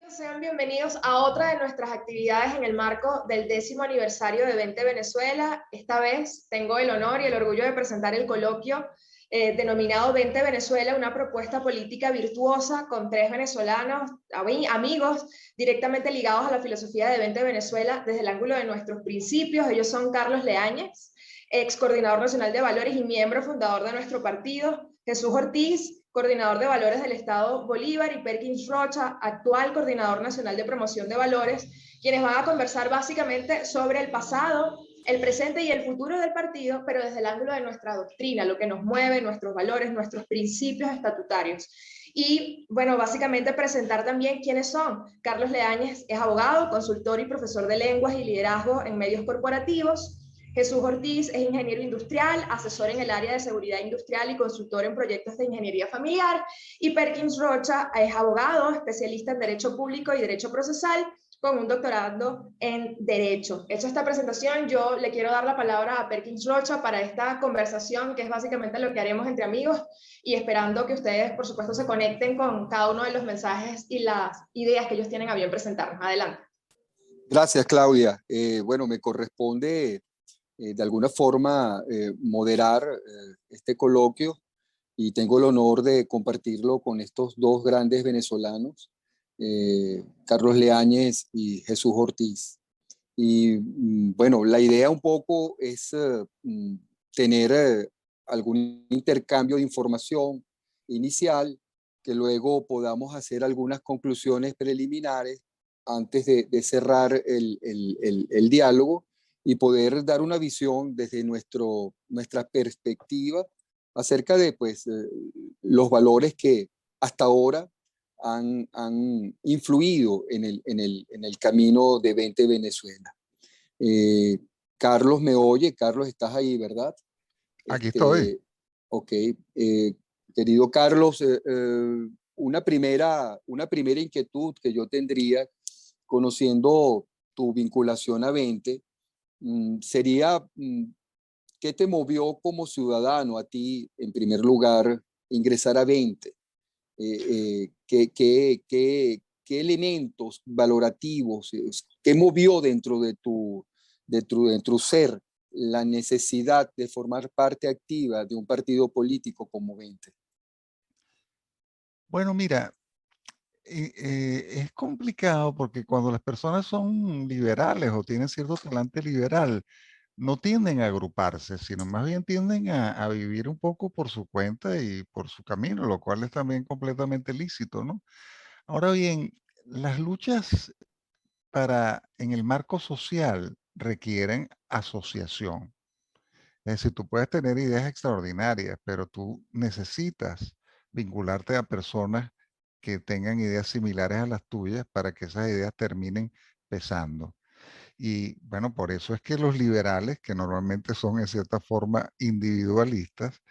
Sean bienvenidos a otra de nuestras actividades en el marco del 10º aniversario de Vente Venezuela. Esta vez tengo el honor y el orgullo de presentar el coloquio denominado Vente Venezuela, una propuesta política virtuosa con 3 venezolanos, amigos directamente ligados a la filosofía de Vente Venezuela desde el ángulo de nuestros principios. Ellos son Carlos Leáñez, ex coordinador nacional de valores y miembro fundador de nuestro partido; Jesús Ortiz, coordinador de valores del Estado Bolívar; y Perkins Rocha, actual coordinador nacional de promoción de valores, quienes van a conversar básicamente sobre el pasado, el presente y el futuro del partido, pero desde el ángulo de nuestra doctrina, lo que nos mueve, nuestros valores, nuestros principios estatutarios. Y bueno, básicamente presentar también quiénes son. Carlos Leáñez es abogado, consultor y profesor de lenguas y liderazgo en medios corporativos. Jesús Ortiz es ingeniero industrial, asesor en el área de seguridad industrial y consultor en proyectos de ingeniería familiar. Y Perkins Rocha es abogado, especialista en derecho público y derecho procesal, con un doctorado en Derecho. Hecha esta presentación, yo le quiero dar la palabra a Perkins Rocha para esta conversación, que es básicamente lo que haremos entre amigos, y esperando que ustedes, por supuesto, se conecten con cada uno de los mensajes y las ideas que ellos tienen a bien presentarnos. Adelante. Gracias, Claudia. Bueno, me corresponde de alguna forma moderar este coloquio y tengo el honor de compartirlo con estos dos grandes venezolanos, Carlos Leáñez y Jesús Ortiz. Y bueno, la idea un poco es tener algún intercambio de información inicial, que luego podamos hacer algunas conclusiones preliminares antes de cerrar el diálogo y poder dar una visión desde nuestra perspectiva acerca de pues, los valores que hasta ahora han influido en el camino de Vente Venezuela. Carlos me oye. Carlos, estás ahí, ¿verdad? Aquí estoy. Ok. Querido Carlos, una primera inquietud que yo tendría, conociendo tu vinculación a Vente, sería ¿qué te movió como ciudadano a ti, en primer lugar, ingresar a Vente? ¿Qué elementos valorativos, qué movió dentro de tu ser la necesidad de formar parte activa de un partido político como Vente? Bueno, mira, es complicado porque cuando las personas son liberales o tienen cierto talante liberal, no tienden a agruparse, sino más bien tienden a vivir un poco por su cuenta y por su camino, lo cual es también completamente lícito, ¿no? Ahora bien, las luchas en el marco social requieren asociación. Es decir, tú puedes tener ideas extraordinarias, pero tú necesitas vincularte a personas que tengan ideas similares a las tuyas para que esas ideas terminen pesando. Y bueno, por eso es que los liberales, que normalmente son en cierta forma individualistas,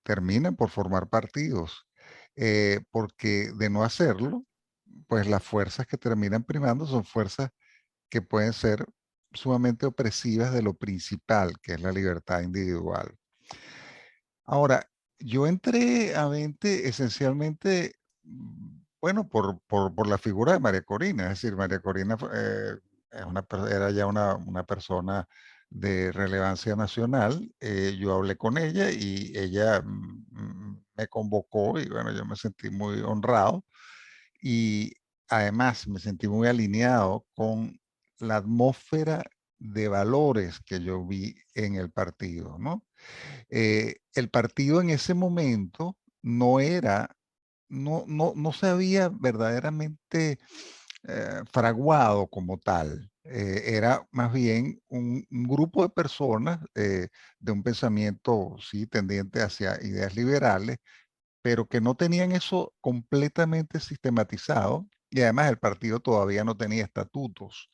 terminan por formar partidos, porque de no hacerlo, pues las fuerzas que terminan primando son fuerzas que pueden ser sumamente opresivas de lo principal, que es la libertad individual. Ahora, yo entré a Vente esencialmente, bueno, por la figura de María Corina. Es decir, María Corina era ya una persona de relevancia nacional. Yo hablé con ella y ella me convocó y bueno, yo me sentí muy honrado y además me sentí muy alineado con la atmósfera de valores que yo vi en el partido, ¿no? El partido en ese momento no se había verdaderamente fraguado como tal. Era más bien un grupo de personas de un pensamiento, sí, tendiente hacia ideas liberales, pero que no tenían eso completamente sistematizado y además el partido todavía no tenía estatutos.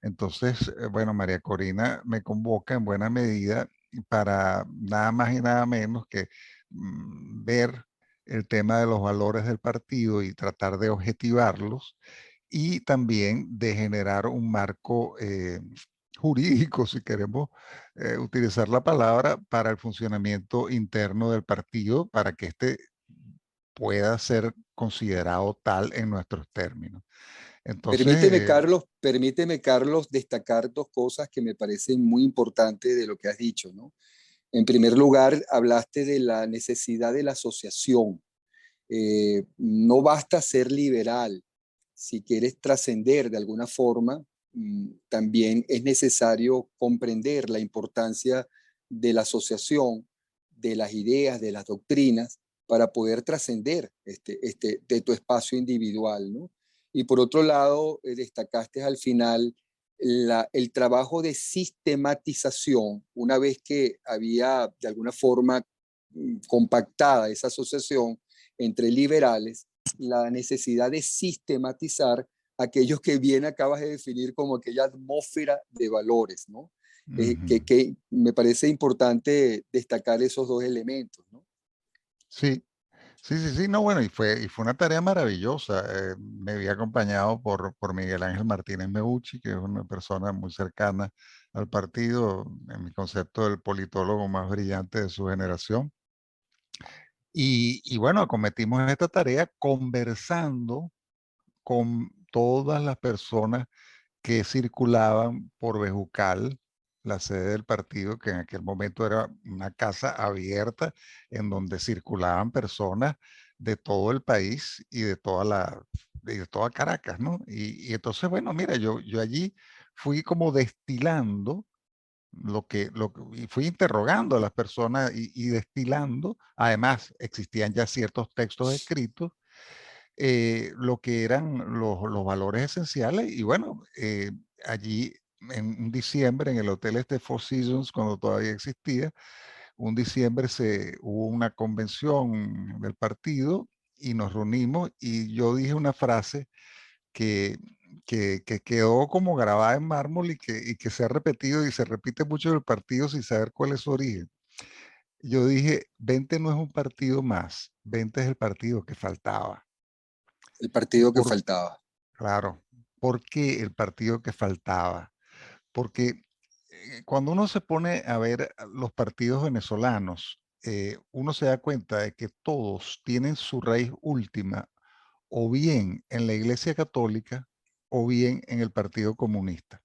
Entonces, bueno, María Corina me convoca en buena medida para nada más y nada menos que ver el tema de los valores del partido y tratar de objetivarlos y también de generar un marco jurídico, si queremos utilizar la palabra, para el funcionamiento interno del partido, para que éste pueda ser considerado tal en nuestros términos. Permíteme, Entonces, permíteme, Carlos, destacar dos cosas que me parecen muy importantes de lo que has dicho, ¿no? En primer lugar, hablaste de la necesidad de la asociación. No basta ser liberal. Si quieres trascender de alguna forma, también es necesario comprender la importancia de la asociación, de las ideas, de las doctrinas, para poder trascender de tu espacio individual, ¿no? Y por otro lado, destacaste al final el trabajo de sistematización, una vez que había de alguna forma compactada esa asociación entre liberales, la necesidad de sistematizar aquellos que bien acabas de definir como aquella atmósfera de valores, ¿no? Que me parece importante destacar esos dos elementos, ¿no? sí, sí, no, bueno, y fue una tarea maravillosa. Me había acompañado por Miguel Ángel Martínez Meucci, que es una persona muy cercana al partido, en mi concepto, el politólogo más brillante de su generación. Y bueno, acometimos esta tarea conversando con todas las personas que circulaban por Bejucal, la sede del partido, que en aquel momento era una casa abierta en donde circulaban personas de todo el país y de toda Caracas, ¿no? Y entonces, bueno, mira, yo allí fui como destilando y fui interrogando a las personas y destilando. Además, existían ya ciertos textos escritos, lo que eran los valores esenciales. Y bueno, allí en un diciembre, en el hotel Four Seasons, cuando todavía existía, un diciembre hubo una convención del partido y nos reunimos y yo dije una frase que, que quedó como grabada en mármol y que se ha repetido y se repite mucho en el partido sin saber cuál es su origen. Yo dije, 20 no es un partido más, 20 es el partido que faltaba. El partido que Por, faltaba. claro, ¿por qué el partido que faltaba? Porque cuando uno se pone a ver los partidos venezolanos, uno se da cuenta de que todos tienen su raíz última o bien en la Iglesia Católica o bien en el Partido Comunista.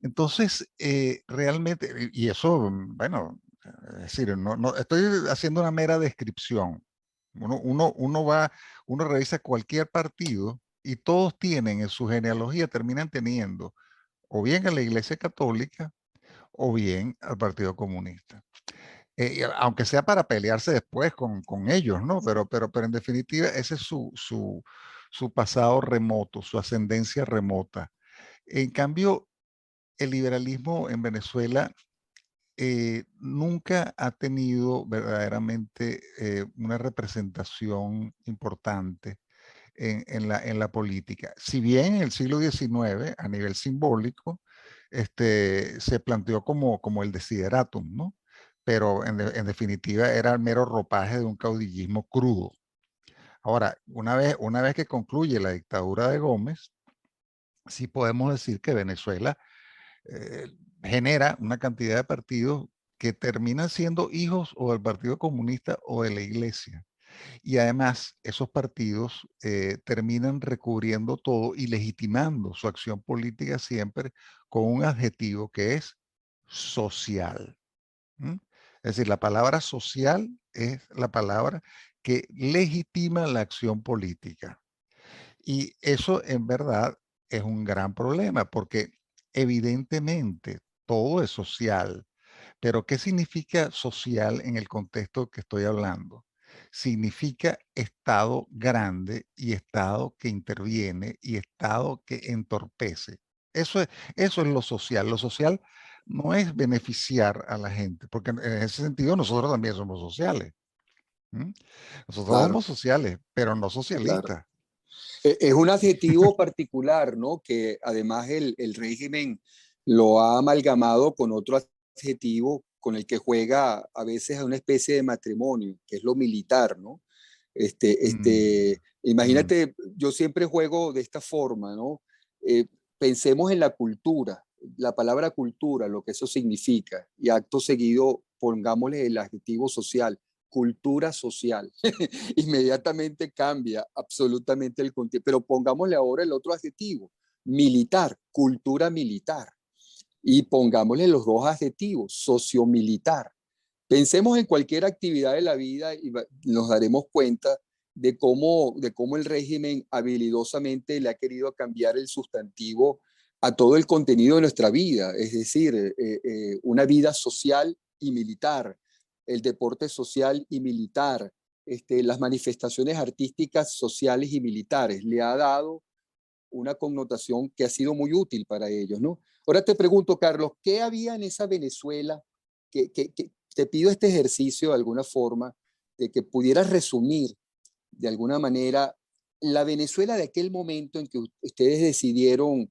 Entonces, realmente, y eso, bueno, es decir, no estoy haciendo una mera descripción. Uno revisa cualquier partido y todos tienen en su genealogía, terminan teniendo o bien a la Iglesia Católica o bien al Partido Comunista. Aunque sea para pelearse después con ellos, ¿no? Pero en definitiva, ese es su pasado remoto, su ascendencia remota. En cambio, el liberalismo en Venezuela nunca ha tenido verdaderamente una representación importante en la política. Si bien en el siglo XIX, a nivel simbólico, se planteó como el desideratum, ¿no? Pero en definitiva era el mero ropaje de un caudillismo crudo. Ahora, una vez que concluye la dictadura de Gómez, sí podemos decir que Venezuela eh, genera una cantidad de partidos que terminan siendo hijos o del Partido Comunista o de la Iglesia. Y además, esos partidos terminan recubriendo todo y legitimando su acción política siempre con un adjetivo que es social. ¿Mm? Es decir, la palabra social es la palabra que legitima la acción política. Y eso en verdad es un gran problema porque evidentemente todo es social, pero ¿qué significa social en el contexto que estoy hablando? Significa Estado grande y Estado que interviene y Estado que entorpece. Eso es lo social. Lo social no es beneficiar a la gente, porque en ese sentido nosotros también somos sociales. ¿Mm? Nosotros Claro, somos sociales, pero no claro. socialistas. Es un adjetivo particular, ¿no? Que además el régimen lo ha amalgamado con otro adjetivo con el que juega a veces a una especie de matrimonio, que es lo militar, ¿no? Mm, mm, Imagínate, yo siempre juego de esta forma, ¿no? Pensemos en la cultura, la palabra cultura, lo que eso significa, y acto seguido pongámosle el adjetivo social, cultura social. Inmediatamente cambia absolutamente el contexto. Pero pongámosle ahora el otro adjetivo, militar, cultura militar. Y pongámosle los dos adjetivos, sociomilitar. Pensemos en cualquier actividad de la vida y nos daremos cuenta de cómo el régimen habilidosamente le ha querido cambiar el sustantivo a todo el contenido de nuestra vida, es decir, una vida social y militar, el deporte social y militar, las manifestaciones artísticas sociales y militares. Le ha dado una connotación que ha sido muy útil para ellos, ¿no? Ahora te pregunto, Carlos, ¿qué había en esa Venezuela que te pido este ejercicio de alguna forma, de que pudieras resumir de alguna manera la Venezuela de aquel momento en que ustedes decidieron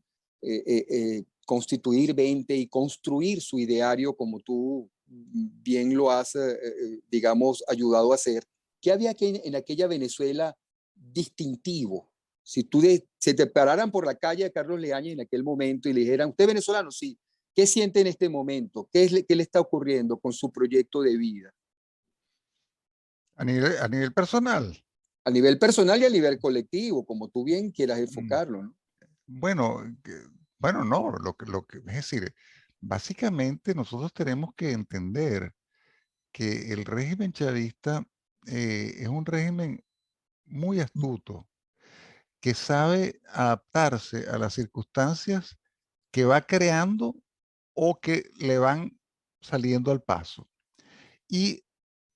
constituir 20 y construir su ideario como tú bien lo has, digamos, ayudado a hacer? ¿Qué había en aquella Venezuela distintivo? Si se te pararan por la calle a Carlos Leañez en aquel momento y le dijeran, ¿usted es venezolano? Sí. ¿Qué siente en este momento? ¿Qué le está ocurriendo con su proyecto de vida? A nivel personal. A nivel personal y a nivel colectivo, como tú bien quieras enfocarlo, ¿no? Bueno, bueno, no, es decir, básicamente nosotros tenemos que entender que el régimen chavista es un régimen muy astuto, que sabe adaptarse a las circunstancias que va creando o que le van saliendo al paso. Y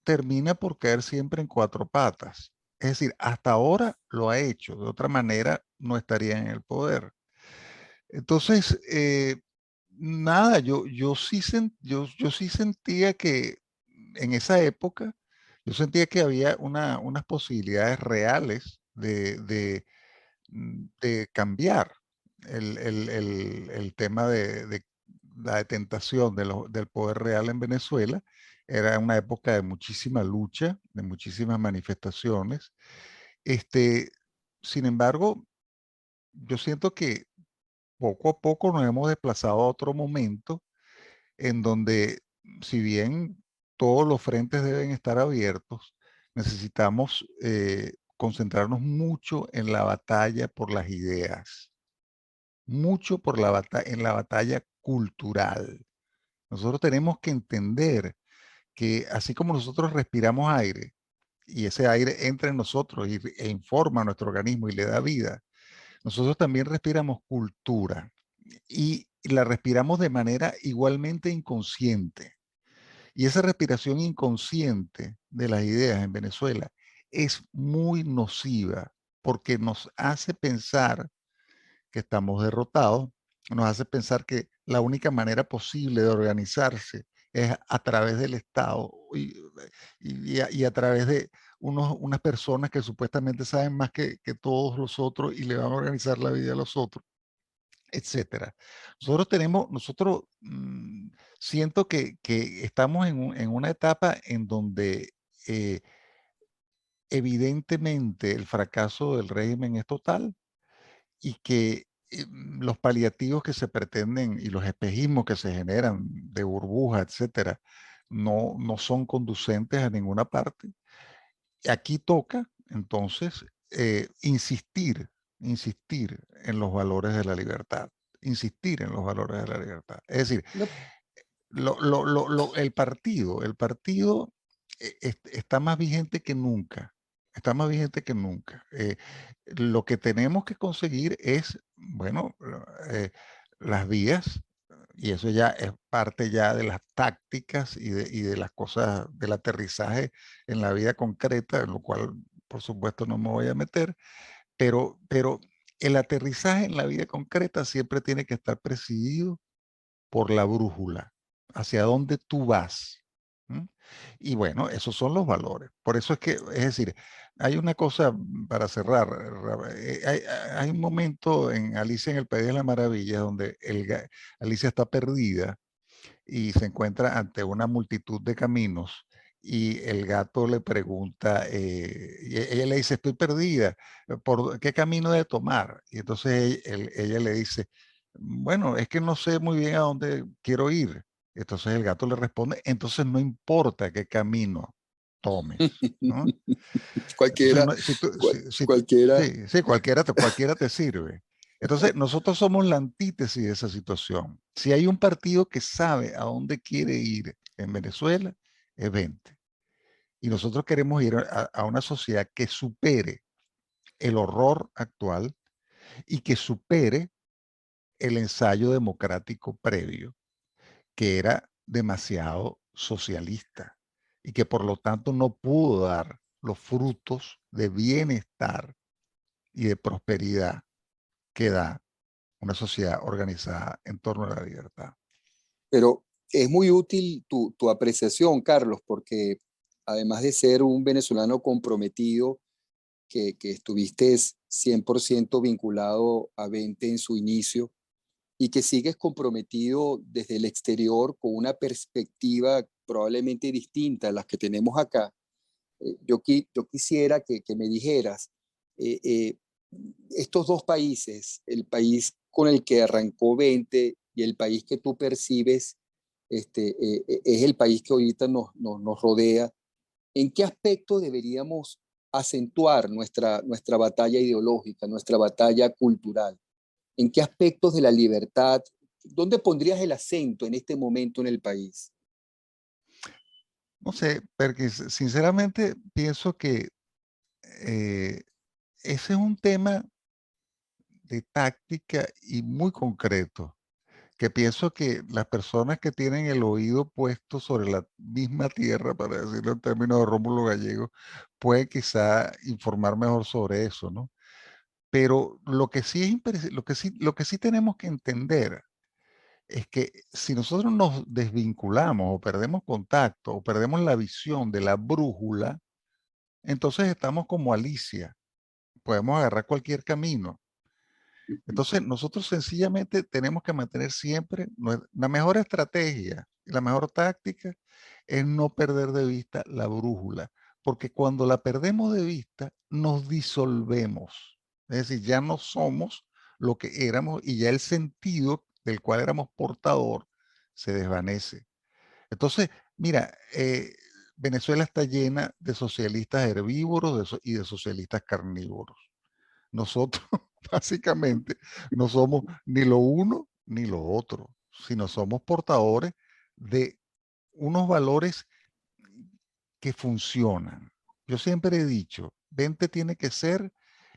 termina por caer siempre en cuatro patas. Es decir, hasta ahora lo ha hecho, de otra manera no estaría en el poder. Entonces, nada, yo sí sentía que en esa época, yo sentía que había unas posibilidades reales de cambiar el tema de la detentación del poder real en Venezuela. Era una época de muchísima lucha, de muchísimas manifestaciones. Este, Sin embargo, yo siento que poco a poco nos hemos desplazado a otro momento en donde, si bien todos los frentes deben estar abiertos, necesitamos concentrarnos mucho en la batalla por las ideas, mucho en la batalla cultural. Nosotros tenemos que entender que así como nosotros respiramos aire y ese aire entra en nosotros e informa a nuestro organismo y le da vida, nosotros también respiramos cultura y la respiramos de manera igualmente inconsciente. Y esa respiración inconsciente de las ideas en Venezuela es muy nociva porque nos hace pensar que estamos derrotados, nos hace pensar que la única manera posible de organizarse es a través del Estado y a través de unas personas que supuestamente saben más que todos los otros y le van a organizar la vida a los otros, etcétera. Siento que estamos en una etapa en donde evidentemente el fracaso del régimen es total y que los paliativos que se pretenden y los espejismos que se generan de burbuja, etcétera, no son conducentes a ninguna parte. Aquí toca, entonces, insistir en los valores de la libertad, insistir en los valores de la libertad. Es decir, No, el partido está más vigente que nunca, está más vigente que nunca. Lo que tenemos que conseguir es, bueno, las vías, y eso ya es parte ya de las tácticas y de las cosas, del aterrizaje en la vida concreta, en lo cual, por supuesto, no me voy a meter, pero el aterrizaje en la vida concreta siempre tiene que estar presidido por la brújula, hacia dónde tú vas. ¿M? Y bueno, esos son los valores. Por eso es que, es decir, hay una cosa para cerrar. Hay un momento en Alicia en el País de las Maravillas donde Alicia está perdida y se encuentra ante una multitud de caminos y el gato le pregunta, y ella le dice, estoy perdida, ¿por qué camino de tomar? Y entonces ella le dice, bueno, es que no sé muy bien a dónde quiero ir. Entonces el gato le responde, entonces no importa qué camino tomes, ¿no? Entonces, Cualquiera, cualquiera. sí, cualquiera te sirve. Entonces, nosotros somos la antítesis de esa situación. Si hay un partido que sabe a dónde quiere ir en Venezuela, es 20. Y nosotros queremos ir a una sociedad que supere el horror actual y que supere el ensayo democrático previo, que era demasiado socialista y que por lo tanto no pudo dar los frutos de bienestar y de prosperidad que da una sociedad organizada en torno a la libertad. Pero es muy útil tu apreciación, Carlos, porque además de ser un venezolano comprometido, que estuviste 100% vinculado a Vente en su inicio y que sigues comprometido desde el exterior con una perspectiva probablemente distinta a las que tenemos acá, yo quisiera que me dijeras, eh, eh, estos dos países, el país con el que arrancó Vente y el país que tú percibes, es el país que ahorita nos rodea. ¿En qué aspecto deberíamos acentuar nuestra batalla ideológica, nuestra batalla cultural? ¿En qué aspectos de la libertad? ¿Dónde pondrías el acento en este momento en el país? No sé, porque sinceramente pienso que ese es un tema de táctica y muy concreto, que pienso que las personas que tienen el oído puesto sobre la misma tierra, para decirlo en términos de Rómulo Gallego, pueden quizá informar mejor sobre eso, ¿no? Pero lo que sí es lo que sí tenemos que entender es que si nosotros nos desvinculamos o perdemos contacto o perdemos la visión de la brújula, entonces estamos como Alicia, podemos agarrar cualquier camino. Entonces nosotros sencillamente tenemos que mantener siempre la mejor estrategia y la mejor táctica es no perder de vista la brújula, porque cuando la perdemos de vista nos disolvemos, es decir, ya no somos lo que éramos y ya el sentido del cual éramos portador se desvanece. Entonces, mira, Venezuela está llena de socialistas herbívoros y de socialistas carnívoros. Nosotros básicamente no somos ni lo uno ni lo otro, sino somos portadores de unos valores que funcionan. Yo siempre he dicho, Vente tiene que ser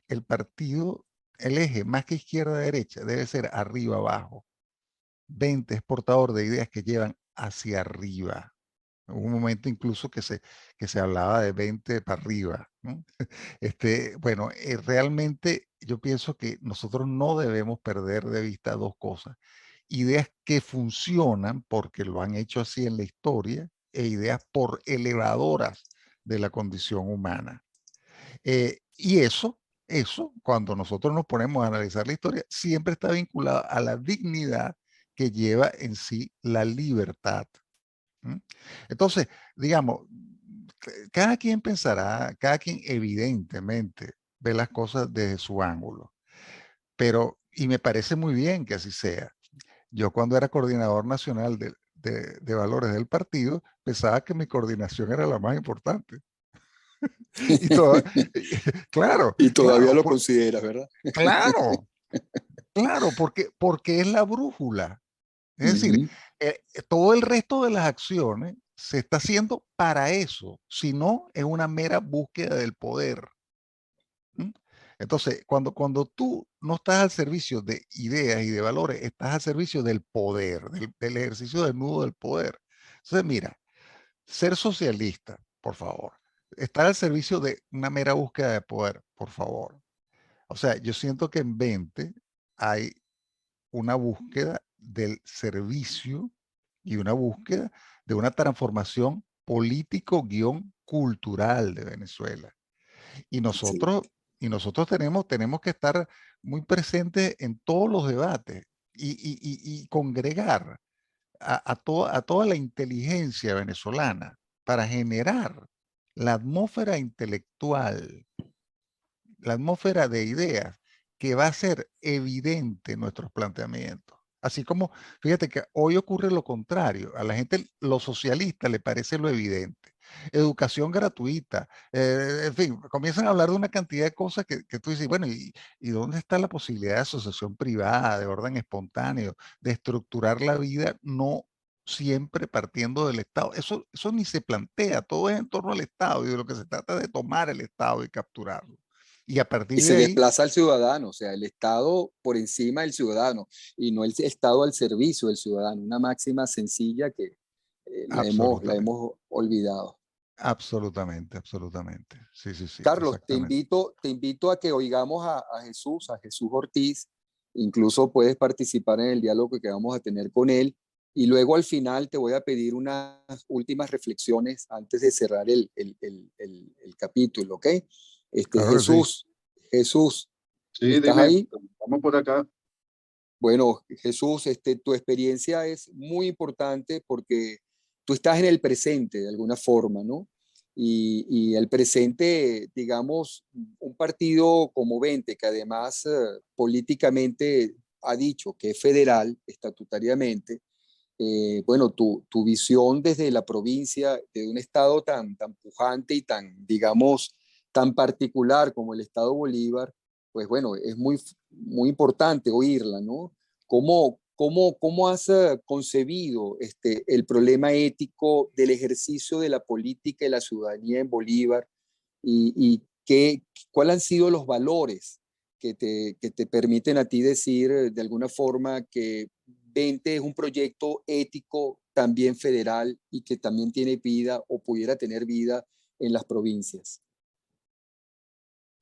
el partido, el eje más que izquierda-derecha, debe ser arriba-abajo. Vente es portador de ideas que llevan hacia arriba. Hubo un momento incluso que se hablaba de 20 para arriba, ¿no? Bueno, realmente yo pienso que nosotros no debemos perder de vista dos cosas. Ideas que funcionan porque lo han hecho así en la historia e ideas por elevadoras de la condición humana. Y eso, cuando nosotros nos ponemos a analizar la historia, siempre está vinculado a la dignidad que lleva en sí la libertad. Entonces, digamos, cada quien pensará, cada quien evidentemente ve las cosas desde su ángulo, pero, y me parece muy bien que así sea. Yo cuando era coordinador nacional de valores del partido, pensaba que mi coordinación era la más importante. Y todo, claro, Y todavía claro, lo consideras, ¿verdad? claro, claro, porque es la brújula. Es decir, Ujú. todo el resto de las acciones se está haciendo para eso, si no es una mera búsqueda del poder. ¿Mm? Entonces, cuando tú no estás al servicio de ideas y de valores, estás al servicio del poder, del ejercicio del nudo del poder. Entonces, mira, ser socialista, por favor, estar al servicio de una mera búsqueda de poder, por favor. O sea, yo siento que en 20 hay una búsqueda del servicio y una búsqueda de una transformación político-cultural de Venezuela. Y Sí, nosotros, y nosotros tenemos que estar muy presentes en todos los debates y congregar a toda la inteligencia venezolana para generar la atmósfera intelectual, la atmósfera de ideas que va a ser evidente en nuestros planteamientos. Así como, fíjate que hoy ocurre lo contrario, a la gente, lo socialista le parece lo evidente. educación gratuita, en fin, comienzan a hablar de una cantidad de cosas que tú dices, bueno, ¿y dónde está la posibilidad de asociación privada, de orden espontáneo, de estructurar la vida, no siempre partiendo del Estado? Eso ni se plantea, todo es en torno al Estado, y de lo que se trata es de tomar el Estado y capturarlo. Y a Y partir se de ahí, desplaza al ciudadano, o sea, el Estado por encima del ciudadano y no el Estado al servicio del ciudadano. Una máxima sencilla que la absolutamente, hemos olvidado. absolutamente, absolutamente. Sí, sí, sí, Carlos, exactamente. te invito a que oigamos a Jesús Ortiz. Incluso puedes participar en el diálogo que vamos a tener con él. Y luego al final te voy a pedir unas últimas reflexiones antes de cerrar el capítulo, ¿ok? Claro que sí. Jesús, Jesús, Sí, ¿estás dime, ahí? vamos por acá. Bueno, Jesús, tu experiencia es muy importante porque tú estás en el presente de alguna forma, ¿no? Y el presente, digamos, un partido como 20, que además políticamente ha dicho que es federal estatutariamente, bueno, tu visión desde la provincia, de un estado tan pujante y tan, digamos, tan particular como el estado Bolívar, pues bueno, es muy importante oírla, ¿no? ¿Cómo has concebido el problema ético del ejercicio de la política y la ciudadanía en Bolívar y cuáles han sido los valores que te permiten a ti decir de alguna forma que 20 es un proyecto ético también federal y que también tiene vida o pudiera tener vida en las provincias?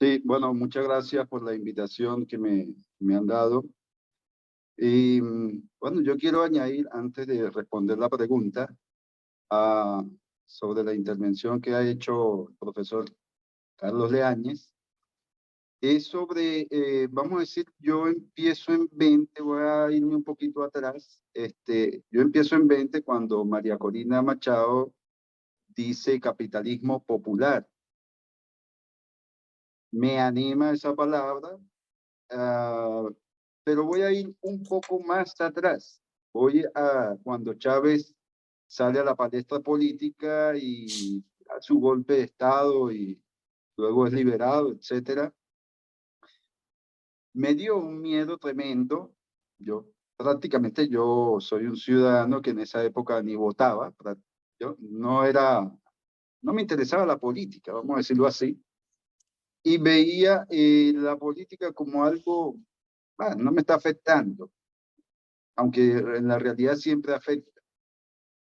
Sí, bueno, muchas gracias por la invitación que me han dado. Y bueno, yo quiero añadir, antes de responder la pregunta, a, sobre la intervención que ha hecho el profesor Carlos Leáñez, es sobre, vamos a decir, yo empiezo en 20, voy a irme un poquito atrás, yo empiezo en 20 cuando María Corina Machado dice capitalismo popular. Me anima esa palabra, ah, pero voy a ir un poco más atrás. Voy a cuando Chávez sale a la palestra política y da su golpe de Estado y luego es liberado, etcétera. Me dio un miedo tremendo. Prácticamente yo soy un ciudadano que en esa época ni votaba. Yo no me interesaba la política, vamos a decirlo así. Y veía la política como algo, no me está afectando, aunque en la realidad siempre afecta.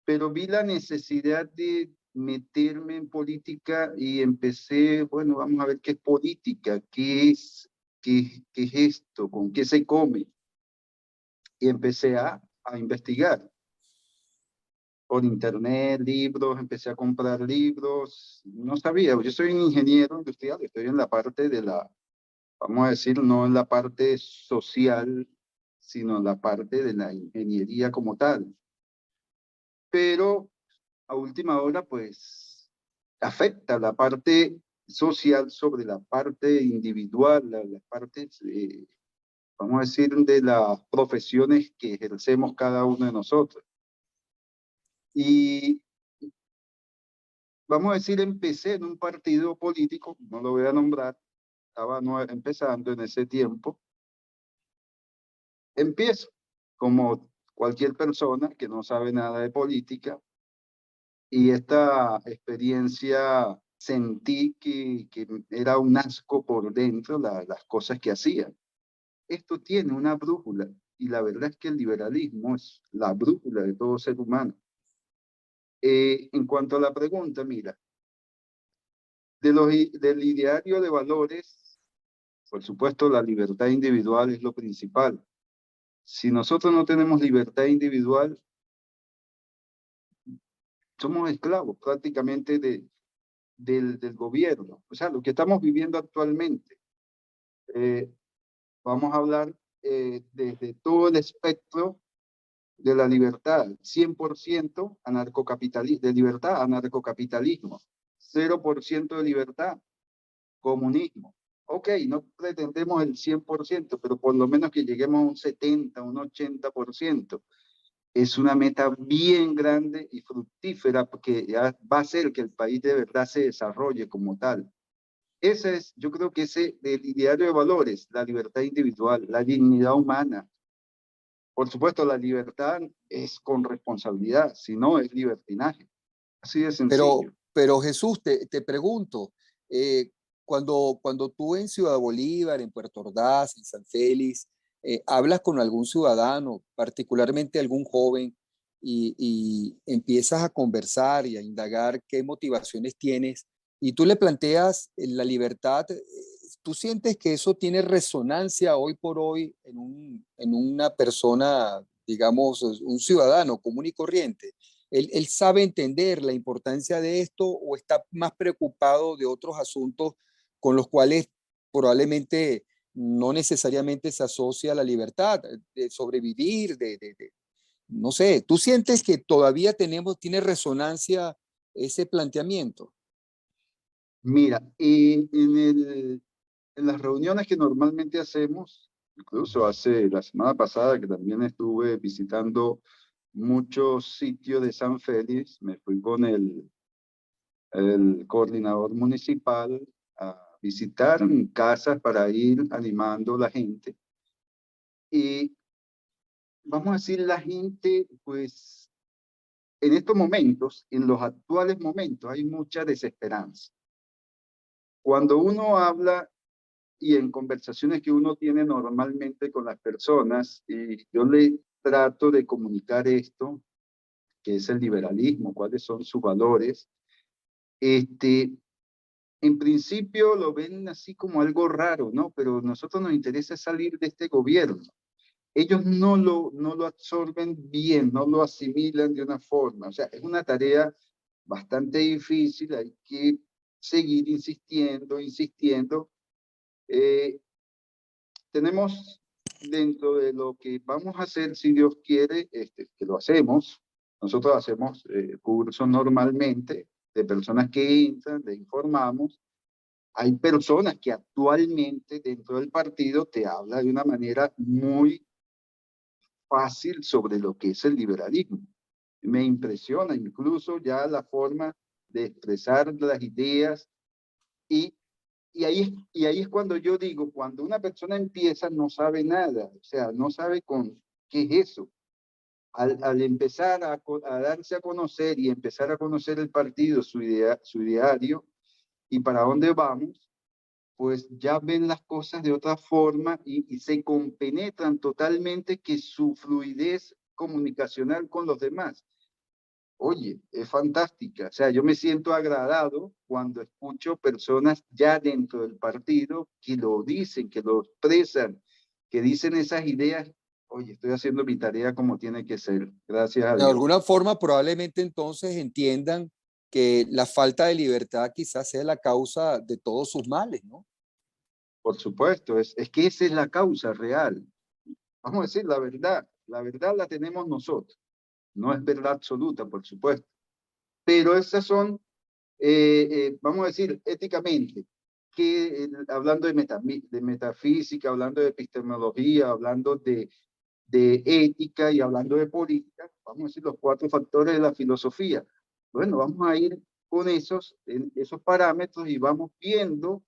Pero vi la necesidad de meterme en política y empecé, bueno, vamos a ver qué es política, qué es esto, con qué se come. Y empecé a investigar por internet, libros, empecé a comprar libros. No sabía, yo soy un ingeniero industrial, estoy en la parte de vamos a decir, no en la parte social, sino en la parte de la ingeniería como tal. Pero a última hora, pues, afecta la parte social sobre la parte individual, la parte, vamos a decir, de las profesiones que ejercemos cada uno de nosotros. Y vamos a decir, empecé en un partido político, no lo voy a nombrar, estaba empezando en ese tiempo. Empiezo como cualquier persona que no sabe nada de política, y esta experiencia sentí que era un asco por dentro las cosas que hacían. Esto tiene una brújula, y la verdad es que el liberalismo es la brújula de todo ser humano. En cuanto a la pregunta, mira, del ideario de valores, por supuesto, la libertad individual es lo principal. Si nosotros no tenemos libertad individual, somos esclavos prácticamente del gobierno. O sea, lo que estamos viviendo actualmente. Eh, Vamos a hablar desde todo el espectro de la libertad, 100% de libertad, anarcocapitalismo, 0% de libertad, comunismo. Ok, no pretendemos el 100%, pero por lo menos que lleguemos a un 70, un 80%. es una meta bien grande y fructífera porque ya va a hacer que el país de verdad se desarrolle como tal. Ese es, yo creo que ese del ideario de valores, la libertad individual, la dignidad humana. Por supuesto, la libertad es con responsabilidad, si no es libertinaje. Así de sencillo. Pero Jesús, te pregunto, eh, cuando tú en Ciudad Bolívar, en Puerto Ordaz, en San Félix, hablas con algún ciudadano, particularmente algún joven, y empiezas a conversar y a indagar qué motivaciones tienes, y tú le planteas la libertad, ¿tú sientes que eso tiene resonancia hoy por hoy en una persona, digamos, un ciudadano común y corriente? ¿Él sabe entender la importancia de esto o está más preocupado de otros asuntos con los cuales probablemente no necesariamente se asocia la libertad de sobrevivir, no sé? ¿Tú sientes que todavía tiene resonancia ese planteamiento? Mira, en las reuniones que normalmente hacemos, incluso hace la semana pasada que también estuve visitando muchos sitios de San Félix, me fui con el coordinador municipal a visitar casas para ir animando a la gente. Y vamos a decir, la gente, pues, en estos momentos, en los actuales momentos, hay mucha desesperanza. Cuando uno habla y en conversaciones que uno tiene normalmente con las personas, y yo le trato de comunicar esto, que es el liberalismo, cuáles son sus valores, en principio lo ven así como algo raro, ¿no? Pero a nosotros nos interesa salir de este gobierno. Ellos no lo absorben bien, no lo asimilan de una forma. O sea, es una tarea bastante difícil, hay que seguir insistiendo, insistiendo. Tenemos dentro de lo que vamos a hacer, si Dios quiere, que lo hacemos. Nosotros hacemos cursos normalmente de personas que entran, le informamos. Hay personas que actualmente dentro del partido te hablan de una manera muy fácil sobre lo que es el liberalismo. Me impresiona incluso ya la forma de expresar las ideas y, y ahí es cuando yo digo, cuando una persona empieza no sabe nada, o sea, no sabe con qué es eso. Al empezar a darse a conocer y empezar a conocer el partido, su ideario y para dónde vamos, pues ya ven las cosas de otra forma y se compenetran totalmente que su fluidez comunicacional con los demás. Oye, es fantástica. O sea, yo me siento agradado cuando escucho personas ya dentro del partido que lo dicen, que lo expresan, que dicen esas ideas. Oye, estoy haciendo mi tarea como tiene que ser. Gracias a De Dios. alguna forma, probablemente entonces entiendan que la falta de libertad quizás sea la causa de todos sus males, ¿no? Por supuesto, es que esa es la causa real. Vamos a decir la verdad la tenemos nosotros. No es verdad absoluta, por supuesto. Pero esas son, vamos a decir, éticamente, que hablando de metafísica, hablando de epistemología, hablando de ética y hablando de política, vamos a decir los 4 factores de la filosofía. Bueno, vamos a ir con esos parámetros y vamos viendo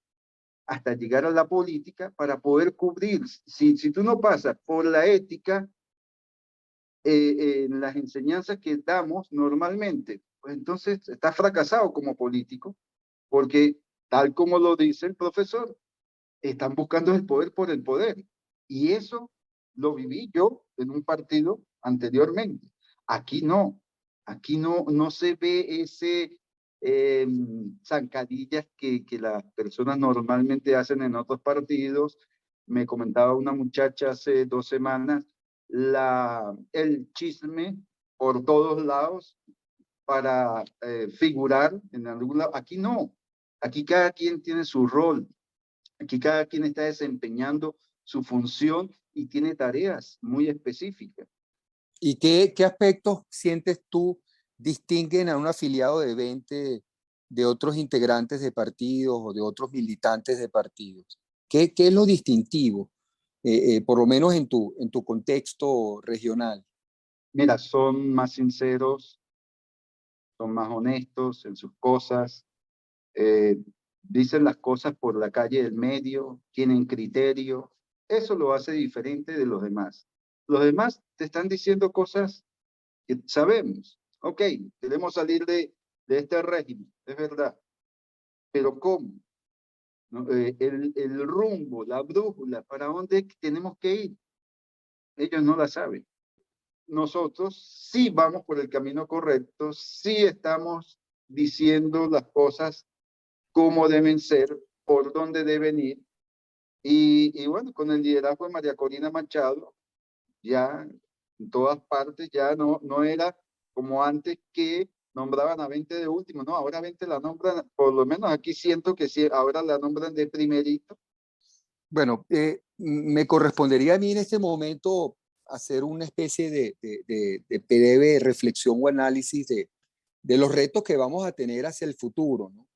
hasta llegar a la política para poder cubrir. Si tú no pasas por la ética, en las enseñanzas que damos normalmente, pues entonces estás fracasado como político, porque tal como lo dice el profesor, están buscando el poder por el poder. Y eso lo viví yo en un partido anteriormente. Aquí no se ve ese zancadillas que las personas normalmente hacen en otros partidos. Me comentaba una muchacha hace 2 semanas, el chisme por todos lados para figurar en algún lado. Aquí no, aquí cada quien tiene su rol, aquí cada quien está desempeñando su función y tiene tareas muy específicas. ¿Y qué aspectos sientes tú distinguen a un afiliado de 20 de otros integrantes de partidos o de otros militantes de partidos? ¿Qué es lo distintivo, por lo menos en tu contexto regional? Mira, son más sinceros, son más honestos en sus cosas, eh, dicen las cosas por la calle del medio, tienen criterio. Eso lo hace diferente de los demás. Los demás te están diciendo cosas que sabemos. Ok, queremos salir de este régimen, es verdad. Pero ¿cómo? ¿No? El rumbo, la brújula, ¿para dónde tenemos que ir? Ellos no la saben. Nosotros sí vamos por el camino correcto, sí estamos diciendo las cosas cómo deben ser, por dónde deben ir. Y bueno, con el liderazgo de María Corina Machado, ya en todas partes, ya no era como antes que nombraban a 20 de último, no, ahora 20 la nombran, por lo menos aquí siento que sí, ahora la nombran de primerito. Bueno, me correspondería a mí en este momento hacer una especie de breve reflexión o análisis de los retos que vamos a tener hacia el futuro, ¿no?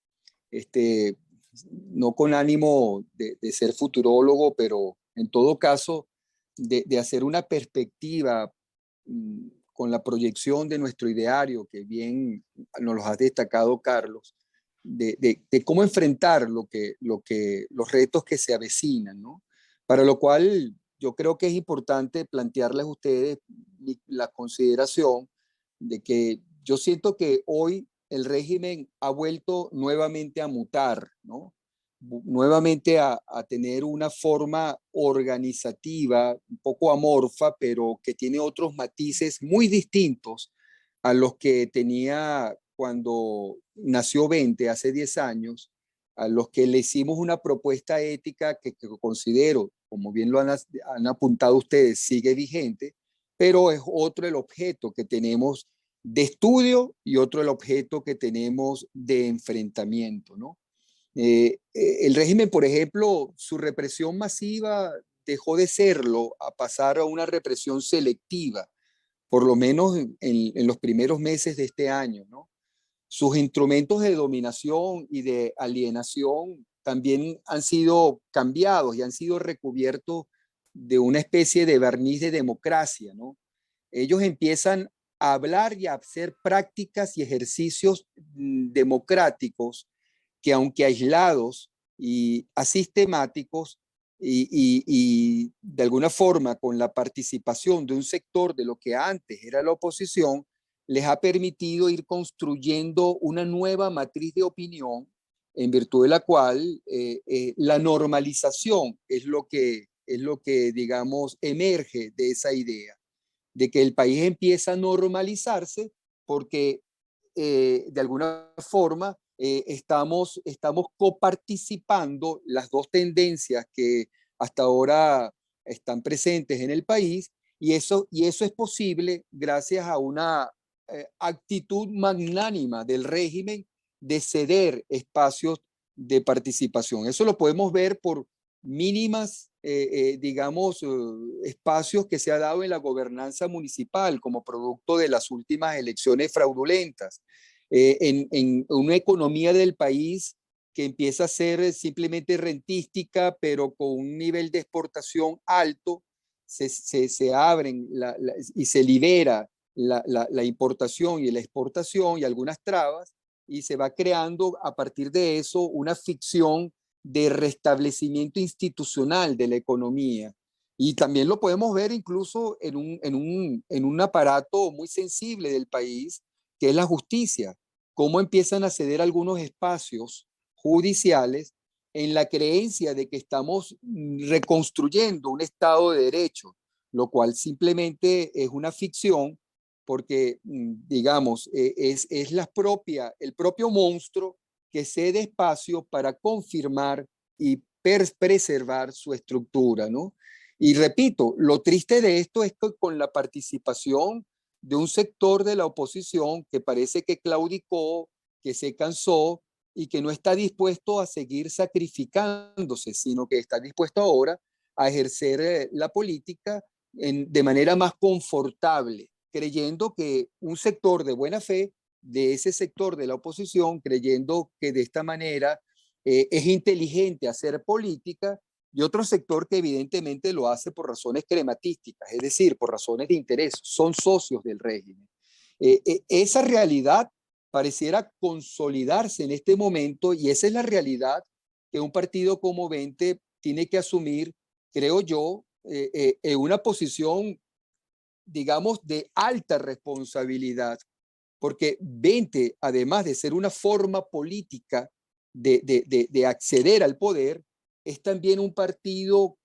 No con ánimo de ser futurólogo, pero en todo caso de hacer una perspectiva con la proyección de nuestro ideario, que bien nos lo ha destacado Carlos, de cómo enfrentar los retos que se avecinan, ¿no? Para lo cual yo creo que es importante plantearles a ustedes la consideración de que yo siento que hoy el régimen ha vuelto nuevamente a mutar, ¿no? Nuevamente a tener una forma organizativa, un poco amorfa, pero que tiene otros matices muy distintos a los que tenía cuando nació 20, hace 10 años, a los que le hicimos una propuesta ética que considero, como bien lo han apuntado ustedes, sigue vigente, pero es otro el objeto que tenemos de estudio y otro el objeto que tenemos de enfrentamiento, ¿no? El régimen, por ejemplo, su represión masiva dejó de serlo a pasar a una represión selectiva, por lo menos en los primeros meses de este año, ¿no? Sus instrumentos de dominación y de alienación también han sido cambiados y han sido recubiertos de una especie de barniz de democracia, ¿no? Ellos empiezan a hablar y a hacer prácticas y ejercicios democráticos que, aunque aislados y asistemáticos y de alguna forma con la participación de un sector de lo que antes era la oposición, les ha permitido ir construyendo una nueva matriz de opinión en virtud de la cual la normalización es lo que, digamos, emerge de esa idea, de que el país empieza a normalizarse porque de alguna forma estamos coparticipando las dos tendencias que hasta ahora están presentes en el país, y eso es posible gracias a una actitud magnánima del régimen de ceder espacios de participación. Eso lo podemos ver por mínimas, digamos, espacios que se ha dado en la gobernanza municipal como producto de las últimas elecciones fraudulentas, en una economía del país que empieza a ser simplemente rentística, pero con un nivel de exportación alto, se abren y se libera la importación y la exportación y algunas trabas, y se va creando a partir de eso una ficción de restablecimiento institucional de la economía. Y también lo podemos ver incluso en un aparato muy sensible del país, que es la justicia, cómo empiezan a ceder algunos espacios judiciales en la creencia de que estamos reconstruyendo un Estado de Derecho, lo cual simplemente es una ficción, porque, digamos, es el propio monstruo que cede espacio para confirmar y preservar su estructura, ¿no? Y repito, lo triste de esto es que con la participación de un sector de la oposición que parece que claudicó, que se cansó y que no está dispuesto a seguir sacrificándose, sino que está dispuesto ahora a ejercer la política de manera más confortable, creyendo que un sector de buena fe de ese sector de la oposición, creyendo que de esta manera es inteligente hacer política, y otro sector que evidentemente lo hace por razones crematísticas, es decir, por razones de interés, son socios del régimen. Esa realidad pareciera consolidarse en este momento y esa es la realidad que un partido como 20 tiene que asumir, creo yo, en una posición, digamos, de alta responsabilidad, porque 20, además de ser una forma política de acceder al poder, es también un partido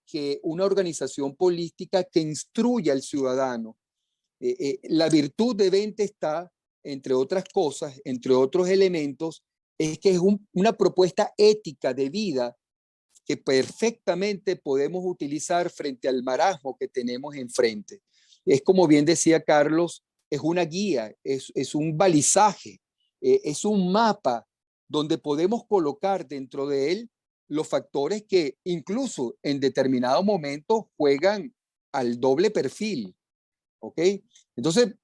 una organización política que instruye al ciudadano. La virtud de 20 está, entre otras cosas, entre otros elementos, es que es una propuesta ética de vida que perfectamente podemos utilizar frente al marasmo que tenemos enfrente. Es como bien decía Carlos, es una guía, es un balizaje, es un mapa donde podemos colocar dentro de él los factores que incluso en determinados momentos juegan al doble perfil. ¿Ok? Entonces,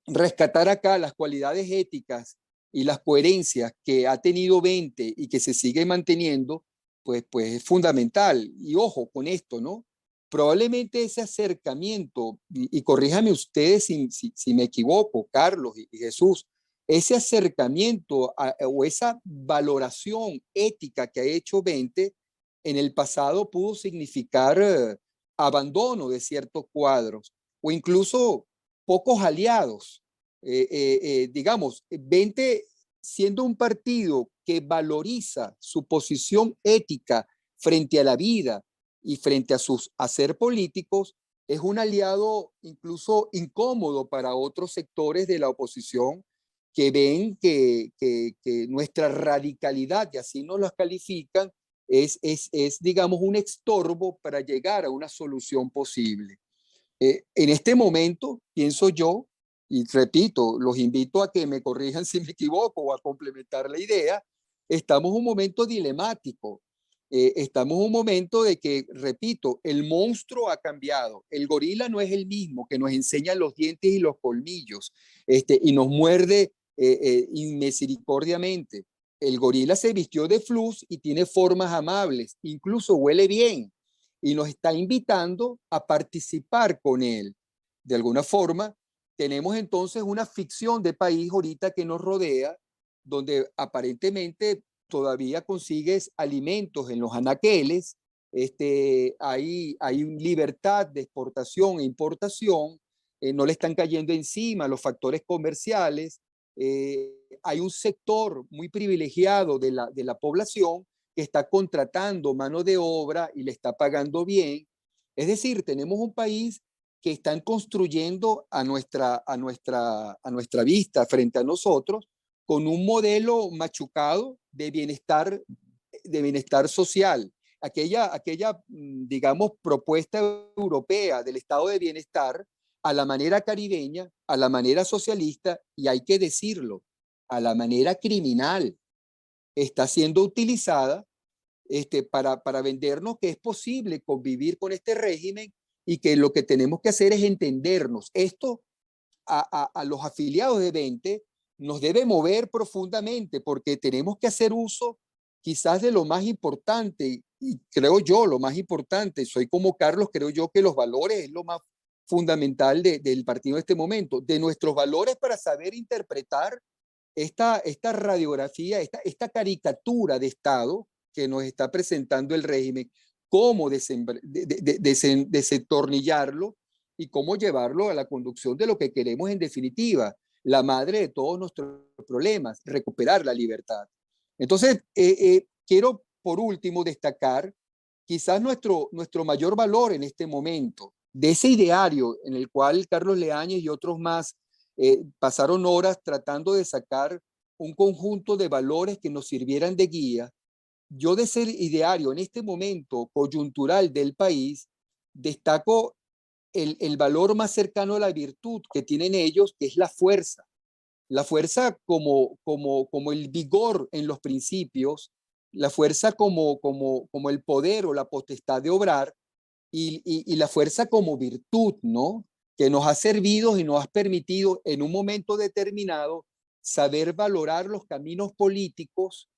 rescatar acá las cualidades éticas y las coherencias que ha tenido 20 y que se sigue manteniendo, pues es fundamental. Y ojo con esto, ¿no? Probablemente ese acercamiento, y corríjame ustedes si me equivoco, Carlos y Jesús, ese acercamiento o esa valoración ética que ha hecho 20 en el pasado pudo significar abandono de ciertos cuadros o incluso pocos aliados. Digamos, 20 siendo un partido que valoriza su posición ética frente a la vida y frente a sus hacer políticos, es un aliado incluso incómodo para otros sectores de la oposición que ven que nuestra radicalidad, y así nos las califican, es, digamos, un estorbo para llegar a una solución posible. En este momento, pienso yo, y repito, los invito a que me corrijan si me equivoco o a complementar la idea, estamos en un momento dilemático. Estamos en un momento de que, repito, el monstruo ha cambiado. El gorila no es el mismo que nos enseña los dientes y los colmillos y nos muerde inmisericordiamente. El gorila se vistió de flus y tiene formas amables, incluso huele bien y nos está invitando a participar con él. De alguna forma, tenemos entonces una ficción de país ahorita que nos rodea, donde aparentemente todavía consigues alimentos en los anaqueles, hay libertad de exportación e importación, no le están cayendo encima los factores comerciales, hay un sector muy privilegiado de la población que está contratando mano de obra y le está pagando bien. Es decir, tenemos un país que están construyendo a nuestra vista frente a nosotros con un modelo machucado de bienestar social. Aquella, digamos, propuesta europea del estado de bienestar a la manera caribeña, a la manera socialista, y hay que decirlo, a la manera criminal, está siendo utilizada para vendernos que es posible convivir con este régimen y que lo que tenemos que hacer es entendernos. Esto a los afiliados de 20 nos debe mover profundamente porque tenemos que hacer uso quizás de lo más importante, y creo yo lo más importante, soy como Carlos, creo yo que los valores es lo más fundamental del partido en este momento, de nuestros valores para saber interpretar esta radiografía, esta caricatura de Estado que nos está presentando el régimen, cómo desentornillarlo y cómo llevarlo a la conducción de lo que queremos en definitiva, la madre de todos nuestros problemas, recuperar la libertad. Entonces, quiero por último destacar quizás nuestro mayor valor en este momento, de ese ideario en el cual Carlos Leáñez y otros más pasaron horas tratando de sacar un conjunto de valores que nos sirvieran de guía. Yo de ese ideario en este momento coyuntural del país destaco el valor más cercano a la virtud que tienen ellos, que es la fuerza como el vigor en los principios, la fuerza como el poder o la potestad de obrar y la fuerza como virtud, ¿no? Que nos ha servido y nos ha permitido en un momento determinado saber valorar los caminos políticos,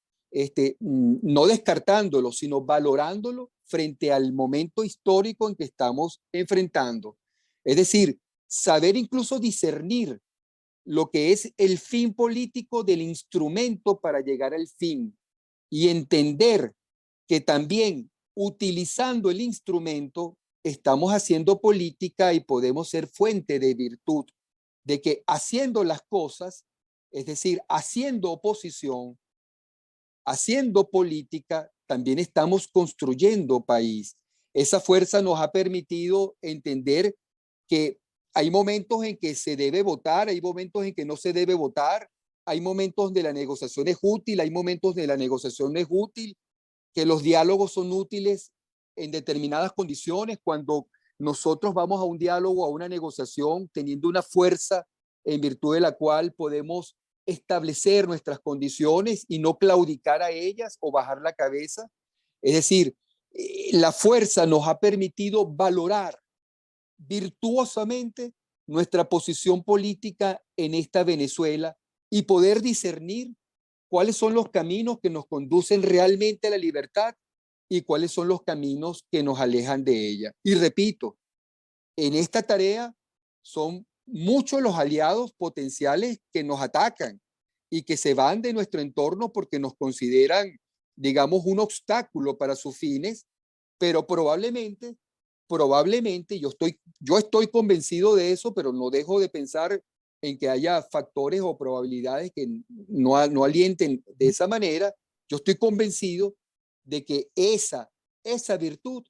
no descartándolos, sino valorándolos frente al momento histórico en que estamos enfrentando. Es decir, saber incluso discernir lo que es el fin político del instrumento para llegar al fin y entender que también utilizando el instrumento estamos haciendo política y podemos ser fuente de virtud, de que haciendo las cosas, es decir, haciendo oposición, haciendo política, también estamos construyendo país. Esa fuerza nos ha permitido entender que hay momentos en que se debe votar, hay momentos en que no se debe votar, hay momentos donde la negociación es útil, hay momentos donde la negociación no es útil, que los diálogos son útiles en determinadas condiciones, cuando nosotros vamos a un diálogo, a una negociación, teniendo una fuerza en virtud de la cual podemos establecer nuestras condiciones y no claudicar a ellas o bajar la cabeza. Es decir, la fuerza nos ha permitido valorar virtuosamente nuestra posición política en esta Venezuela y poder discernir cuáles son los caminos que nos conducen realmente a la libertad y cuáles son los caminos que nos alejan de ella. Y repito, en esta tarea son muchos los aliados potenciales que nos atacan y que se van de nuestro entorno porque nos consideran, digamos, un obstáculo para sus fines, pero probablemente, yo estoy convencido de eso, pero no dejo de pensar en que haya factores o probabilidades que no alienten de esa manera. Yo estoy convencido de que esa virtud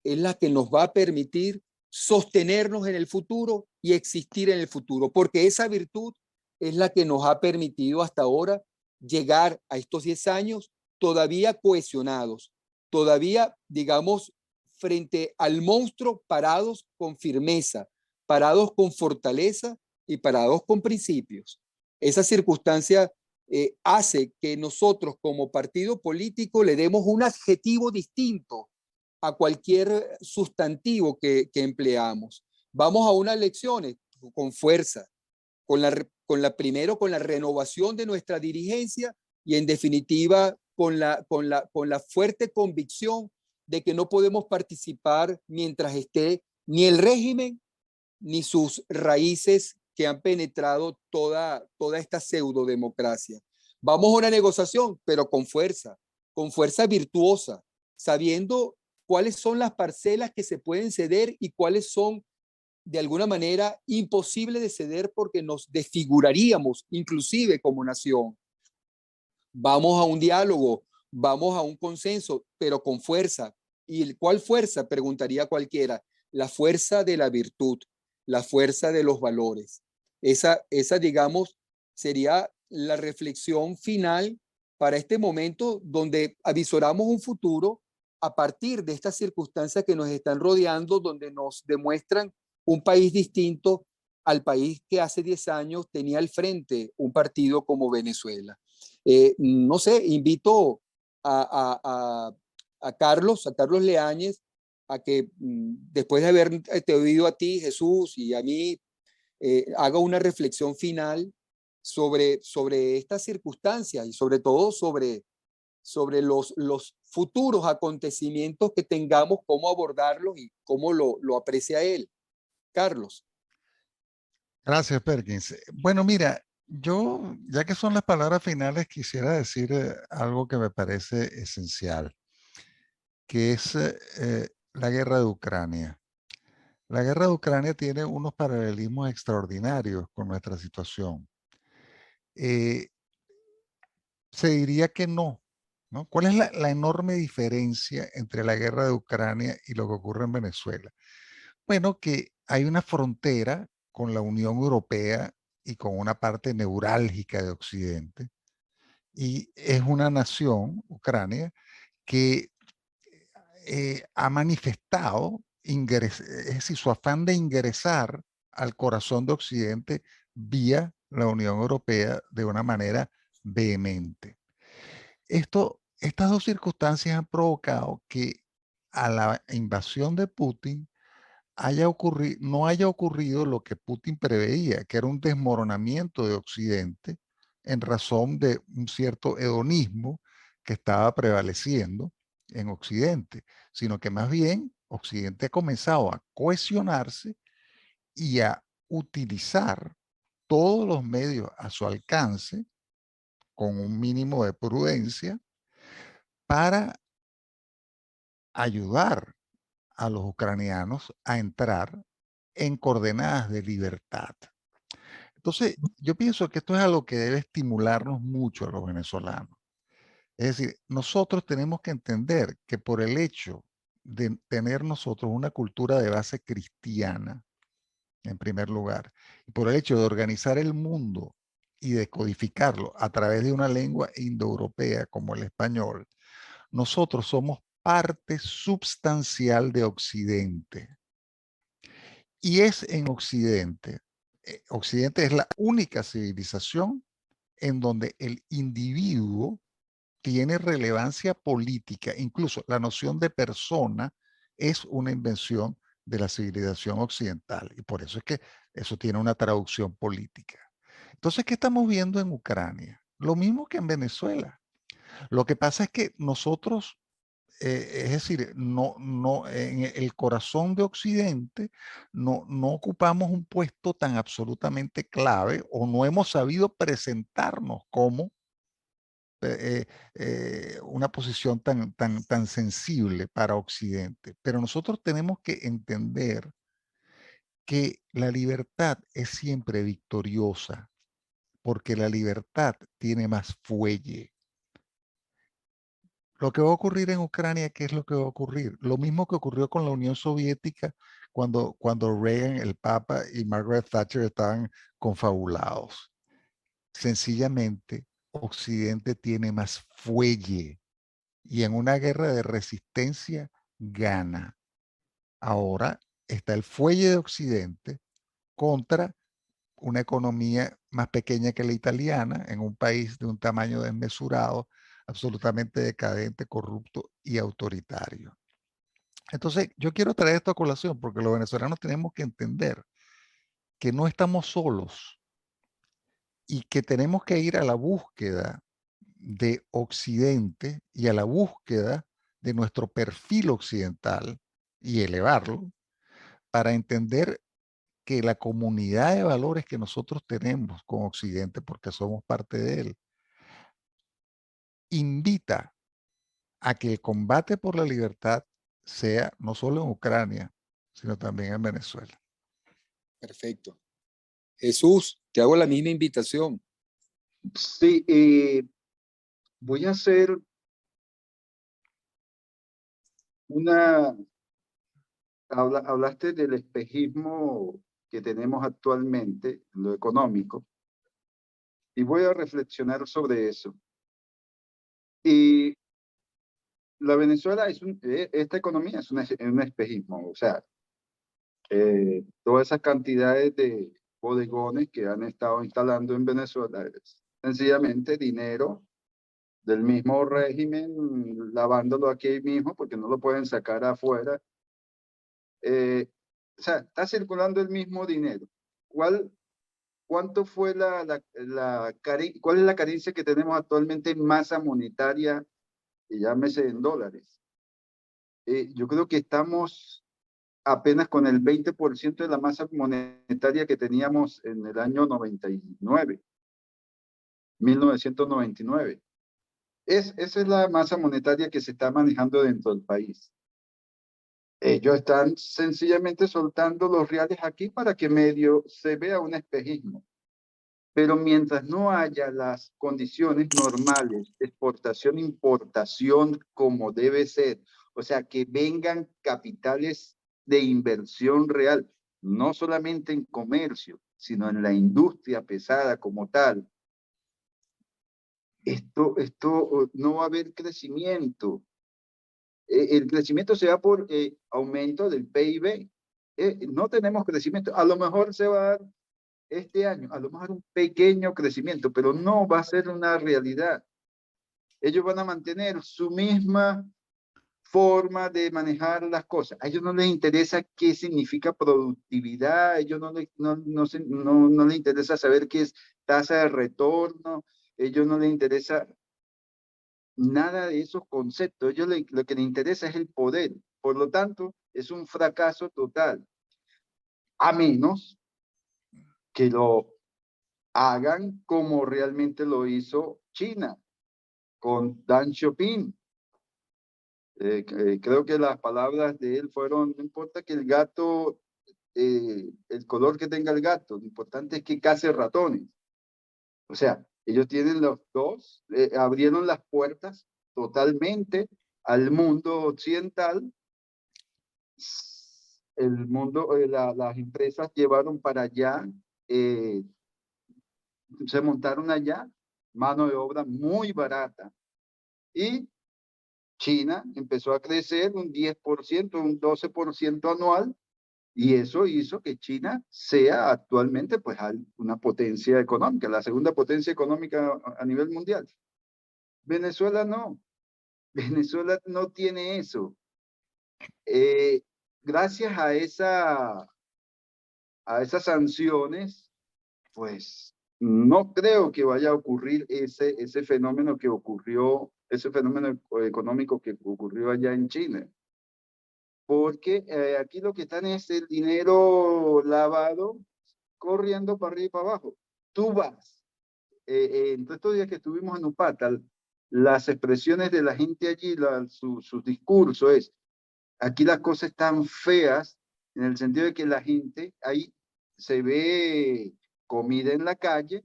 es la que nos va a permitir sostenernos en el futuro y existir en el futuro, porque esa virtud es la que nos ha permitido hasta ahora llegar a estos 10 años todavía cohesionados, todavía, digamos, frente al monstruo, parados con firmeza, parados con fortaleza y parados con principios. Esa circunstancia hace que nosotros como partido político le demos un adjetivo distinto a cualquier sustantivo que empleamos. Vamos a unas elecciones con fuerza, primero con la renovación de nuestra dirigencia y en definitiva con la fuerte convicción de que no podemos participar mientras esté ni el régimen ni sus raíces que han penetrado toda esta pseudodemocracia. Vamos a una negociación, pero con fuerza virtuosa, sabiendo cuáles son las parcelas que se pueden ceder y cuáles son de alguna manera imposibles de ceder porque nos desfiguraríamos inclusive como nación. Vamos a un diálogo, vamos a un consenso, pero con fuerza. ¿Y cuál fuerza? Preguntaría cualquiera. La fuerza de la virtud, la fuerza de los valores. Esa, digamos, sería la reflexión final para este momento donde avisoramos un futuro a partir de estas circunstancias que nos están rodeando, donde nos demuestran un país distinto al país que hace 10 años tenía al frente un partido como Venezuela. No sé, invito a Carlos Leáñez, a que después de haberte oído a ti, Jesús, y a mí, haga una reflexión final sobre estas circunstancias y sobre todo sobre los futuros acontecimientos que tengamos, cómo abordarlos y cómo lo aprecia él. Carlos. Gracias, Perkins. Bueno, mira, yo, ya que son las palabras finales, quisiera decir algo que me parece esencial, que es la guerra de Ucrania. La guerra de Ucrania tiene unos paralelismos extraordinarios con nuestra situación. Se diría que no, ¿no? ¿Cuál es la enorme diferencia entre la guerra de Ucrania y lo que ocurre en Venezuela? Bueno, que hay una frontera con la Unión Europea y con una parte neurálgica de Occidente, y es una nación, Ucrania, que ha manifestado es decir, su afán de ingresar al corazón de Occidente vía la Unión Europea de una manera vehemente. Estas dos circunstancias han provocado que a la invasión de Putin no haya ocurrido lo que Putin preveía, que era un desmoronamiento de Occidente en razón de un cierto hedonismo que estaba prevaleciendo en Occidente, sino que más bien Occidente ha comenzado a cohesionarse y a utilizar todos los medios a su alcance, con un mínimo de prudencia, para ayudar a los ucranianos a entrar en coordenadas de libertad. Entonces, yo pienso que esto es algo que debe estimularnos mucho a los venezolanos. Es decir, nosotros tenemos que entender que por el hecho de tener nosotros una cultura de base cristiana, en primer lugar, y por el hecho de organizar el mundo y de codificarlo a través de una lengua indoeuropea como el español, nosotros somos parte substancial de Occidente. Y es en Occidente. Occidente es la única civilización en donde el individuo tiene relevancia política. Incluso la noción de persona es una invención de la civilización occidental. Y por eso es que eso tiene una traducción política. Entonces, ¿qué estamos viendo en Ucrania? Lo mismo que en Venezuela. Lo que pasa es que nosotros, es decir, en el corazón de Occidente no ocupamos un puesto tan absolutamente clave o no hemos sabido presentarnos como una posición tan sensible para Occidente. Pero nosotros tenemos que entender que la libertad es siempre victoriosa, porque la libertad tiene más fuelle. Lo que va a ocurrir en Ucrania, ¿qué es lo que va a ocurrir? Lo mismo que ocurrió con la Unión Soviética cuando Reagan, el Papa y Margaret Thatcher estaban confabulados. Sencillamente, Occidente tiene más fuelle y en una guerra de resistencia gana. Ahora está el fuelle de Occidente contra una economía más pequeña que la italiana, en un país de un tamaño desmesurado, absolutamente decadente, corrupto y autoritario. Entonces, yo quiero traer esto a colación porque los venezolanos tenemos que entender que no estamos solos y que tenemos que ir a la búsqueda de Occidente y a la búsqueda de nuestro perfil occidental y elevarlo para entender que la comunidad de valores que nosotros tenemos con Occidente, porque somos parte de él, invita a que el combate por la libertad sea no solo en Ucrania, sino también en Venezuela. Perfecto. Jesús, te hago la misma invitación. Sí, voy a hacer una... hablaste del espejismo que tenemos actualmente, en lo económico, y voy a reflexionar sobre eso. Y la Venezuela esta economía es un espejismo, o sea, todas esas cantidades de bodegones que han estado instalando en Venezuela es sencillamente dinero del mismo régimen, lavándolo aquí mismo porque no lo pueden sacar afuera. O sea, está circulando el mismo dinero. ¿Cuánto fue cuál es la carencia que tenemos actualmente en masa monetaria, y llámese en dólares? Yo creo que estamos apenas con el 20% de la masa monetaria que teníamos en el año 1999. Esa es la masa monetaria que se está manejando dentro del país. Ellos están sencillamente soltando los reales aquí para que medio se vea un espejismo. Pero mientras no haya las condiciones normales, exportación, importación como debe ser, o sea, que vengan capitales de inversión real, no solamente en comercio, sino en la industria pesada como tal, esto no va a haber crecimiento. El crecimiento se da por aumento del PIB. No tenemos crecimiento. A lo mejor se va a dar este año, a lo mejor un pequeño crecimiento, pero no va a ser una realidad. Ellos van a mantener su misma forma de manejar las cosas. A ellos no les interesa qué significa productividad, a ellos no les interesa saber qué es tasa de retorno, a ellos no les interesa nada de esos conceptos. Ellos lo que les interesa es el poder. Por lo tanto, es un fracaso total. A menos que lo hagan como realmente lo hizo China con Deng Xiaoping. Creo que las palabras de él fueron: no importa que el gato, el color que tenga el gato, lo importante es que case ratones. O sea, ellos tienen los dos, abrieron las puertas totalmente al mundo occidental. El mundo, las empresas llevaron para allá, se montaron allá, mano de obra muy barata, y China empezó a crecer un 10%, un 12% anual, y eso hizo que China sea actualmente pues una potencia económica, la segunda potencia económica a nivel mundial. Venezuela no. Venezuela no tiene eso. Gracias a esas sanciones, pues no creo que vaya a ocurrir ese fenómeno que ocurrió, ese fenómeno económico que ocurrió allá en China. Porque aquí lo que están es el dinero lavado corriendo para arriba y para abajo. Tú vas, en todos estos días que estuvimos en Upata, las expresiones de la gente allí, su discurso es: aquí las cosas están feas, en el sentido de que la gente, ahí se ve comida en la calle,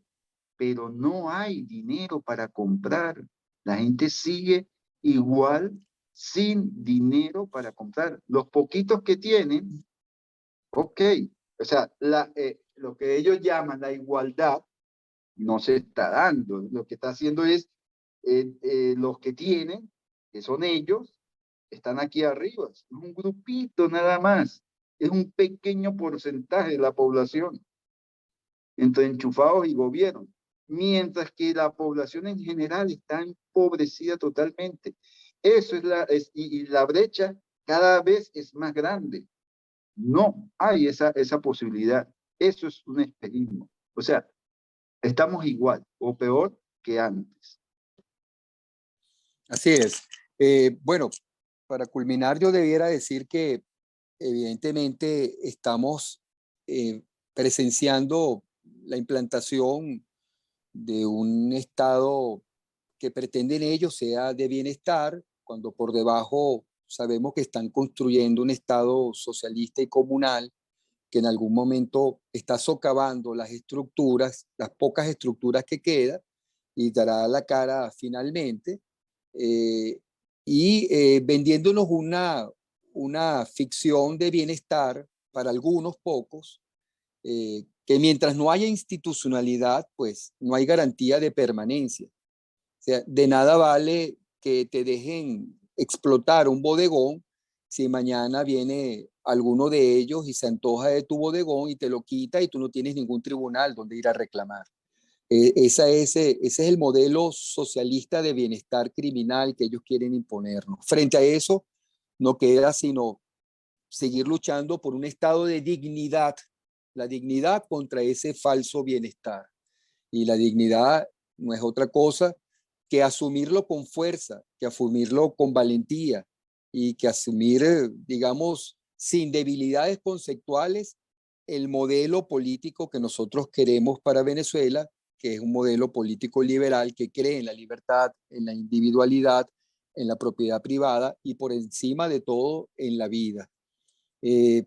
pero no hay dinero para comprar. La gente sigue igual, sin dinero para comprar. Los poquitos que tienen, ok, o sea, lo que ellos llaman la igualdad no se está dando. Lo que está haciendo es, los que tienen, que son ellos, están aquí arriba. Es un grupito nada más. Es un pequeño porcentaje de la población entre enchufados y gobierno. Mientras que la población en general está empobrecida totalmente. Eso y la brecha cada vez es más grande. No hay esa posibilidad. Eso es un espejismo. O sea, estamos igual o peor que antes. Así es. Bueno, para culminar, yo debiera decir que evidentemente estamos presenciando la implantación de un estado que pretenden ellos sea de bienestar, cuando por debajo sabemos que están construyendo un estado socialista y comunal que en algún momento está socavando las estructuras, las pocas estructuras que quedan, y dará la cara finalmente, eh, vendiéndonos una ficción de bienestar para algunos pocos, que mientras no haya institucionalidad, pues no hay garantía de permanencia. O sea, de nada vale que te dejen explotar un bodegón si mañana viene alguno de ellos y se antoja de tu bodegón y te lo quita y tú no tienes ningún tribunal donde ir a reclamar. Ese es el modelo socialista de bienestar criminal que ellos quieren imponernos. Frente a eso, no queda sino seguir luchando por un estado de dignidad, la dignidad contra ese falso bienestar. Y la dignidad no es otra cosa que asumirlo con fuerza, que asumirlo con valentía y que asumir, digamos, sin debilidades conceptuales, el modelo político que nosotros queremos para Venezuela, que es un modelo político liberal que cree en la libertad, en la individualidad, en la propiedad privada y por encima de todo en la vida. Eh,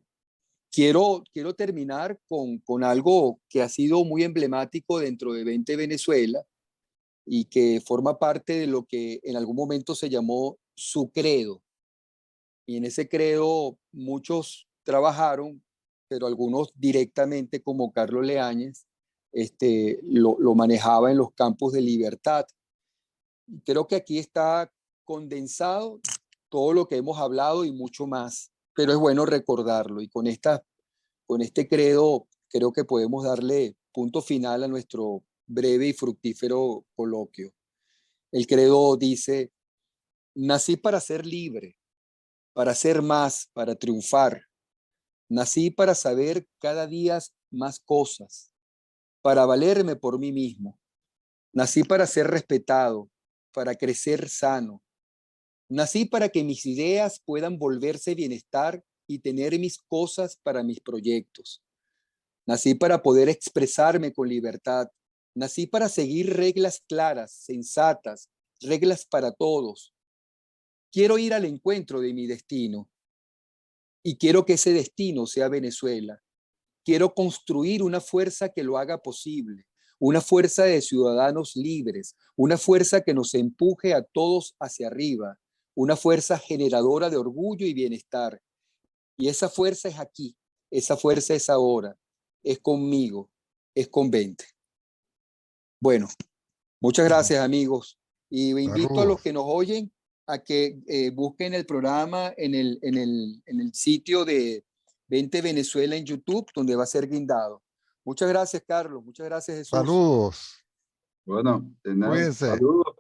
quiero terminar con algo que ha sido muy emblemático dentro de 20 Venezuela y que forma parte de lo que en algún momento se llamó su credo. Y en ese credo muchos trabajaron, pero algunos directamente, como Carlos Leáñez, lo manejaba en los campos de libertad. Creo que aquí está condensado todo lo que hemos hablado y mucho más, pero es bueno recordarlo. Y con este credo creo que podemos darle punto final a nuestro breve y fructífero coloquio. El credo dice: nací para ser libre, para ser más, para triunfar. Nací para saber cada día más cosas, para valerme por mí mismo. Nací para ser respetado, para crecer sano. Nací para que mis ideas puedan volverse bienestar y tener mis cosas para mis proyectos. Nací para poder expresarme con libertad. Nací para seguir reglas claras, sensatas, reglas para todos. Quiero ir al encuentro de mi destino y quiero que ese destino sea Venezuela. Quiero construir una fuerza que lo haga posible, una fuerza de ciudadanos libres, una fuerza que nos empuje a todos hacia arriba, una fuerza generadora de orgullo y bienestar. Y esa fuerza es aquí, esa fuerza es ahora, es conmigo, es con 20. Bueno, muchas gracias, amigos. Y invito a los que nos oyen a que busquen el programa en el sitio de 20 Venezuela en YouTube, donde va a ser guindado. Muchas gracias, Carlos. Muchas gracias, Jesús. Saludos. Bueno, de nada. Cuídense. Saludos.